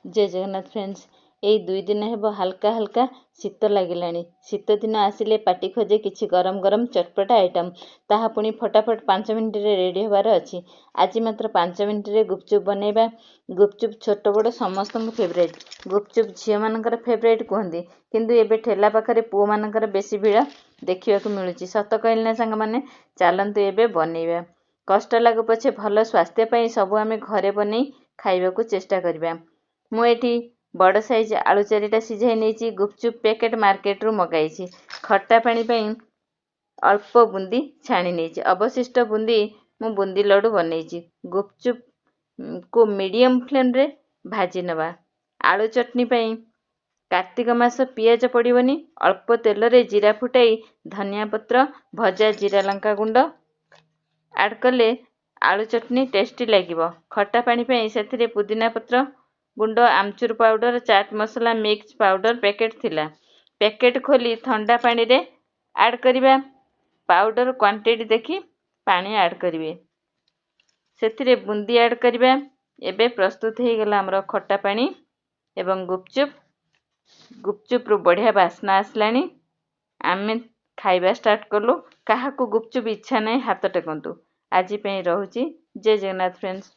जय जगन्नाथ फ्रेंड्स। यही 2 दिन हेब हल्का हल्का शीत लगिलानी। शीत दिन आसिले पाटी खोजे किछि गरम गरम चटपटा आइटम, ताहा पुणी फटाफट 5 मिनिट रे रेडी होबार अछि। आज मात्र 5 मिनिट रे गुपचुप बनेबा। गुपचुप छोट बड़ समस्त फेवरेट। गुपचुप झील मानकर फेवरेट कहते, किंतु एबे ठेला पाखरे पुओ मानकर बेसी भीड़ देखा मिलूँ। सत कहली ना सांग माने, चलतु एबे बनैबा। कष्ट लागू पछे भल स्वास्थ्य पाई सबु आमे घरे बनै खाइबाकू चेष्टा करिबा। मु एठी बड़ साइज आलू 4टा सिझाई नहीं। गुपचुप पैकेट मार्केट रू मगाई। खट्टा पानी पाई अल्प बुंदी छाणी नहीं। अवशिष्ट बुंदी मु बुंदी लड्डू बनई। गुपचुप को मीडियम फ्लेम रे भाजी नवा। आलू चटनी पाई कार्तिक मास पियाज पड़िबनी। अल्प तेल रे जीरा फुटाई धनिया पत्र भजा जीरा लंका गुंड ऐड कले आलू चटनी टेस्टी लागिबो। खट्टा पानी पाई सेथिरे पुदीना पत्र गुंड आमचूर पाउडर चाट मसला मिक्स पाउडर पैकेट थिला। पैकेट खोली ठंडा पानी रे ऐड करिबा। पाउडर क्वांटिटी देखी पानी ऐड करिवे। सेथिरे बुंदी ऐड करिबा। एबे प्रस्तुत हे गला हमरो खट्टा पानी एवं गुपचुप। गुपचुप रो बढ़िया बास्ना आसलानी। आमे खाइबा स्टार्ट कलु। काहाकू गुपचुप इच्छा नहीं हाथ टेकंतु। आज पे रहूची। जय जगन्नाथ फ्रेंड्स।